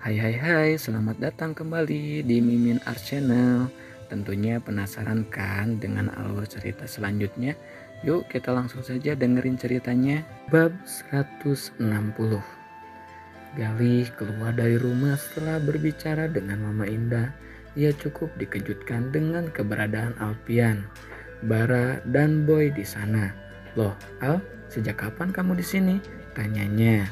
Hai hai hai, selamat datang kembali di Mimin Art Channel. Tentunya penasaran kan dengan alur cerita selanjutnya? Yuk kita langsung saja dengerin ceritanya. Bab 160. Galih keluar dari rumah setelah berbicara dengan Mama Indah. Ia cukup dikejutkan dengan keberadaan Alpian, Bara, dan Boy di sana. Loh, Al, sejak kapan kamu di sini? Tanyanya.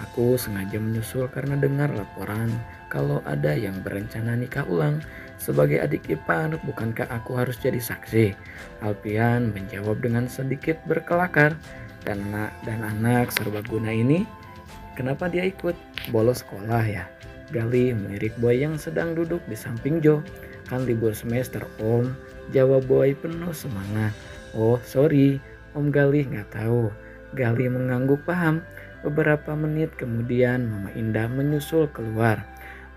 Aku sengaja menyusul karena dengar laporan kalau ada yang berencana nikah ulang. Sebagai adik ipar, bukankah aku harus jadi saksi? Alpian menjawab dengan sedikit berkelakar. Dan anak serbaguna ini, kenapa dia ikut? Bolos sekolah ya? Gali melirik Boy yang sedang duduk di samping Jo. Kan libur semester Om, jawab Boy penuh semangat. Oh sorry, Om Gali nggak tahu. Gali mengangguk paham. Beberapa menit kemudian Mama Indah menyusul keluar.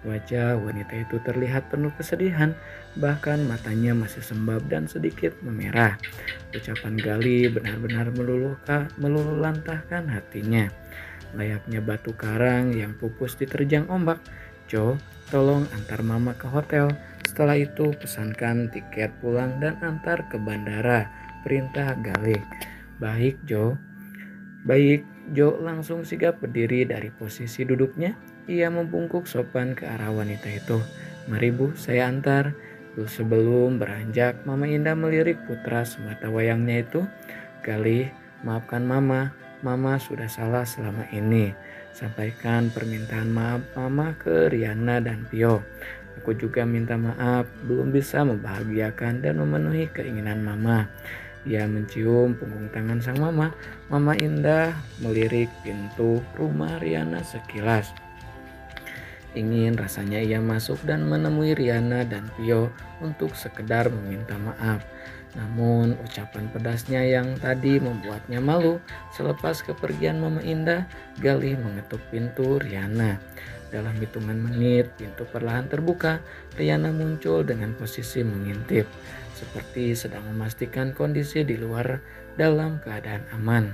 Wajah wanita itu terlihat penuh kesedihan, bahkan matanya masih sembab dan sedikit memerah. Ucapan Gali benar-benar meluluhlantahkan hatinya. Layaknya batu karang yang pupus diterjang ombak. Jo, tolong antar Mama ke hotel. Setelah itu pesankan tiket pulang dan antar ke bandara, perintah Gali. Baik Jo. Baik, Jo langsung sigap berdiri dari posisi duduknya. Ia membungkuk sopan ke arah wanita itu. Mari Bu, saya antar. Sebelum beranjak, Mama Indah melirik putra semata wayangnya itu. Galih, maafkan Mama. Mama sudah salah selama ini. Sampaikan permintaan maaf Mama ke Riana dan Pio. Aku juga minta maaf belum bisa membahagiakan dan memenuhi keinginan Mama. Ia mencium punggung tangan sang mama. Mama Indah melirik pintu rumah Riana sekilas. Ingin rasanya ia masuk dan menemui Riana dan Pio untuk sekedar meminta maaf. Namun ucapan pedasnya yang tadi membuatnya malu. Selepas kepergian Mama Indah, Galih mengetuk pintu Riana. Dalam hitungan menit, pintu perlahan terbuka. Riana muncul dengan posisi mengintip, seperti sedang memastikan kondisi di luar dalam keadaan aman.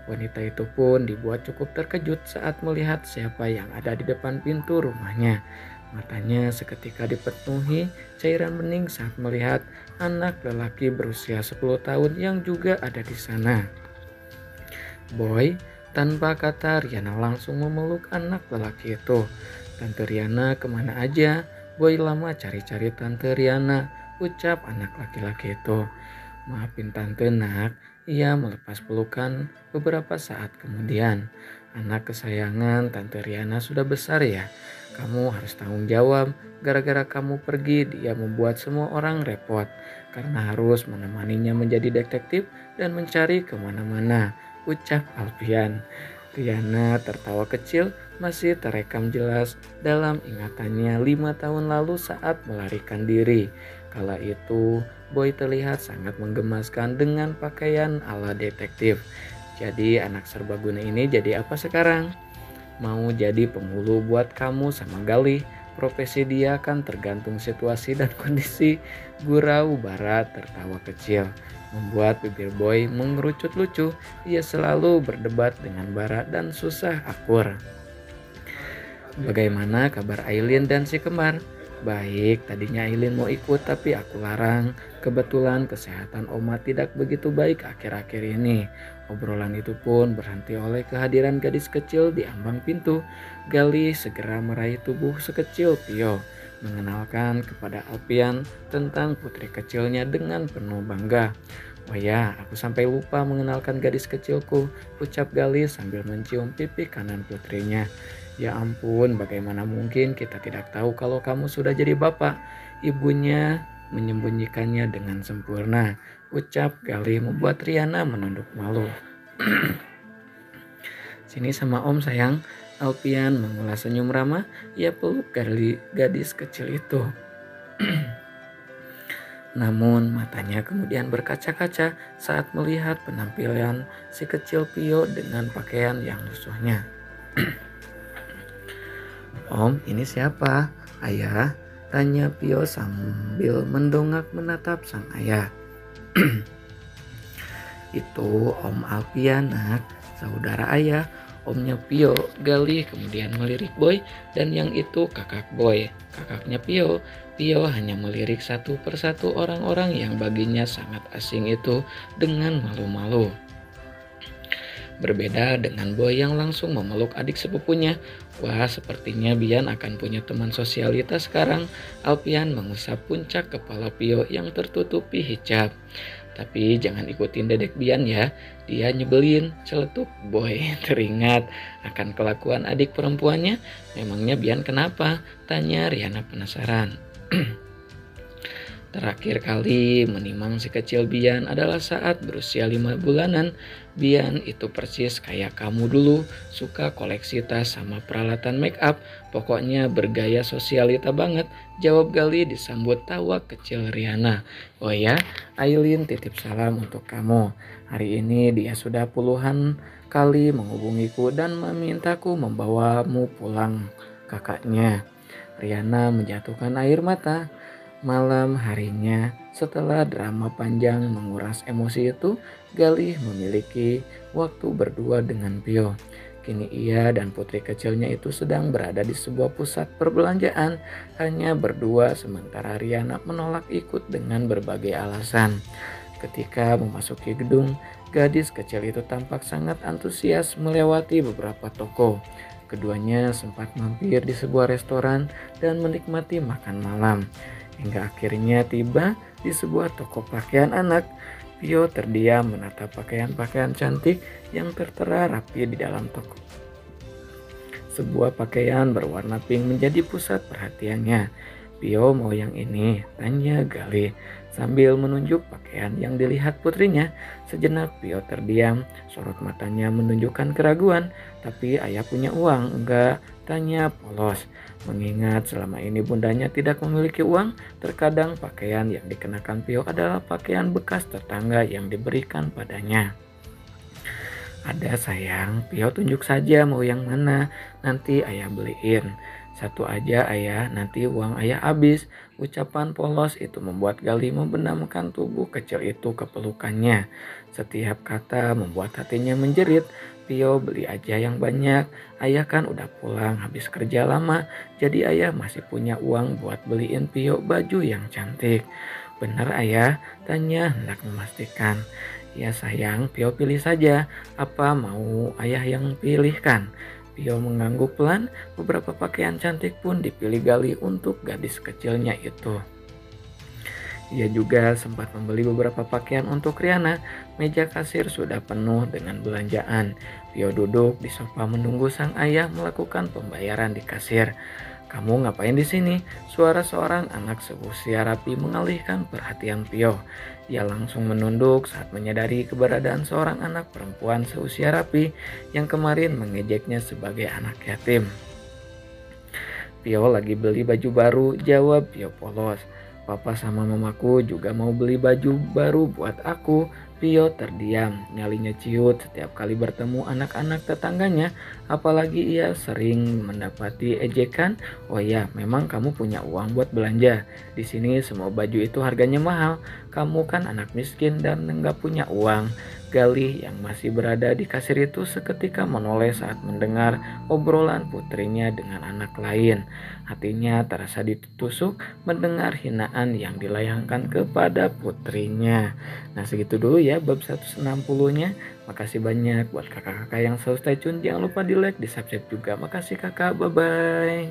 Wanita itu pun dibuat cukup terkejut saat melihat siapa yang ada di depan pintu rumahnya. Matanya seketika dipenuhi cairan bening saat melihat anak lelaki berusia 10 tahun yang juga ada di sana. Boy, tanpa kata Riana langsung memeluk anak lelaki itu. Tante Riana kemana aja? Boy lama cari-cari Tante Riana, ucap anak laki-laki itu. Maafin Tante nak, ia melepas pelukan beberapa saat kemudian. Anak kesayangan Tante Riana sudah besar ya. Kamu harus tanggung jawab. Gara-gara kamu pergi dia membuat semua orang repot. Karena harus menemaninya menjadi detektif dan mencari kemana-mana, ucap Alfian. Riana tertawa kecil masih terekam jelas dalam ingatannya 5 tahun lalu saat melarikan diri. Kala itu Boy terlihat sangat menggemaskan dengan pakaian ala detektif. Jadi anak serbaguna ini jadi apa sekarang? Mau jadi penghulu buat kamu sama Galih. Profesi dia kan tergantung situasi dan kondisi. Gurau Bara tertawa kecil, membuat bibir Boy mengerucut lucu. Ia selalu berdebat dengan Bara dan susah akur. Bagaimana kabar Aileen dan si kembar? Baik, tadinya Aileen mau ikut tapi aku larang. Kebetulan kesehatan Oma tidak begitu baik akhir-akhir ini. Obrolan itu pun berhenti oleh kehadiran gadis kecil di ambang pintu. Galih segera meraih tubuh sekecil Pio, mengenalkan kepada Alpian tentang putri kecilnya dengan penuh bangga. Oh ya, aku sampai lupa mengenalkan gadis kecilku, ucap Galih sambil mencium pipi kanan putrinya. Ya ampun, bagaimana mungkin kita tidak tahu kalau kamu sudah jadi bapak? Ibunya menyembunyikannya dengan sempurna, ucap Galih membuat Riana menunduk malu. Sini sama Om sayang. Alpian mengulas senyum ramah. Ia peluk gadis kecil itu. Namun matanya kemudian berkaca-kaca saat melihat penampilan si kecil Pio dengan pakaian yang lusuhnya. Om, ini siapa? Ayah, tanya Pio sambil mendongak menatap sang ayah. Itu Om Alpian nak, saudara ayah. Omnya Pio, Galih kemudian melirik Boy, dan yang itu kakak Boy, kakaknya Pio. Pio hanya melirik satu persatu orang-orang yang baginya sangat asing itu dengan malu-malu. Berbeda dengan Boy yang langsung memeluk adik sepupunya. Wah, sepertinya Bian akan punya teman sosialitas sekarang. Alpian mengusap puncak kepala Pio yang tertutupi hijab. Tapi jangan ikutin dedek Bian ya, dia nyebelin, celetuk Boy. Teringat akan kelakuan adik perempuannya. Memangnya Bian kenapa? Tanya Riana penasaran. Terakhir kali menimang si kecil Bian adalah saat berusia 5 bulanan. Bian itu persis kayak kamu dulu, suka koleksi tas sama peralatan make up. Pokoknya bergaya sosialita banget, jawab Gali disambut tawa kecil Riana. Oh ya, Aileen titip salam untuk kamu. Hari ini dia sudah puluhan kali menghubungiku dan memintaku membawamu pulang, kakaknya. Riana menjatuhkan air mata. Malam harinya, setelah drama panjang menguras emosi itu, Galih memiliki waktu berdua dengan Pio. Kini ia dan putri kecilnya itu sedang berada di sebuah pusat perbelanjaan, hanya berdua sementara Riana menolak ikut dengan berbagai alasan. Ketika memasuki gedung, gadis kecil itu tampak sangat antusias melewati beberapa toko. Keduanya sempat mampir di sebuah restoran dan menikmati makan malam. Hingga akhirnya tiba di sebuah toko pakaian anak. Pio terdiam menatap pakaian-pakaian cantik yang tertera rapi di dalam toko. Sebuah pakaian berwarna pink menjadi pusat perhatiannya. Pio mau yang ini, tanya Galih sambil menunjuk pakaian yang dilihat putrinya. Sejenak Pio terdiam, sorot matanya menunjukkan keraguan. Tapi ayah punya uang, enggak? Tanya polos. Mengingat selama ini bundanya tidak memiliki uang, terkadang pakaian yang dikenakan Pio adalah pakaian bekas tetangga yang diberikan padanya. Ada sayang, Pio tunjuk saja mau yang mana, nanti ayah beliin. Satu aja ayah, nanti uang ayah habis. Ucapan polos itu membuat Galih membenamkan tubuh kecil itu ke pelukannya. Setiap kata membuat hatinya menjerit. Pio beli aja yang banyak, ayah kan udah pulang habis kerja lama, jadi ayah masih punya uang buat beliin Pio baju yang cantik. Bener ayah? Tanya hendak memastikan. Ya sayang, Pio pilih saja, apa mau ayah yang pilihkan? Pio mengangguk pelan, beberapa pakaian cantik pun dipilih Galih untuk gadis kecilnya itu. Ia juga sempat membeli beberapa pakaian untuk Riana. Meja kasir sudah penuh dengan belanjaan. Pio duduk di sofa menunggu sang ayah melakukan pembayaran di kasir. Kamu ngapain di sini? Suara seorang anak seusia Rapi mengalihkan perhatian Pio. Ia langsung menunduk saat menyadari keberadaan seorang anak perempuan seusia Rapi yang kemarin mengejeknya sebagai anak yatim. Pio lagi beli baju baru, jawab Pio polos. Papa sama mamaku juga mau beli baju baru buat aku. Pio terdiam, nyalinya ciut setiap kali bertemu anak-anak tetangganya. Apalagi ia sering mendapati ejekan. Oh ya, memang kamu punya uang buat belanja. Di sini semua baju itu harganya mahal. Kamu kan anak miskin dan nggak punya uang. Galih yang masih berada di kasir itu seketika menoleh saat mendengar obrolan putrinya dengan anak lain. Hatinya terasa ditusuk mendengar hinaan yang dilayangkan kepada putrinya. Nah segitu dulu ya bab 160-nya. Makasih banyak buat kakak-kakak yang selalu stay tune. Jangan lupa di like, di subscribe juga. Makasih kakak, bye-bye.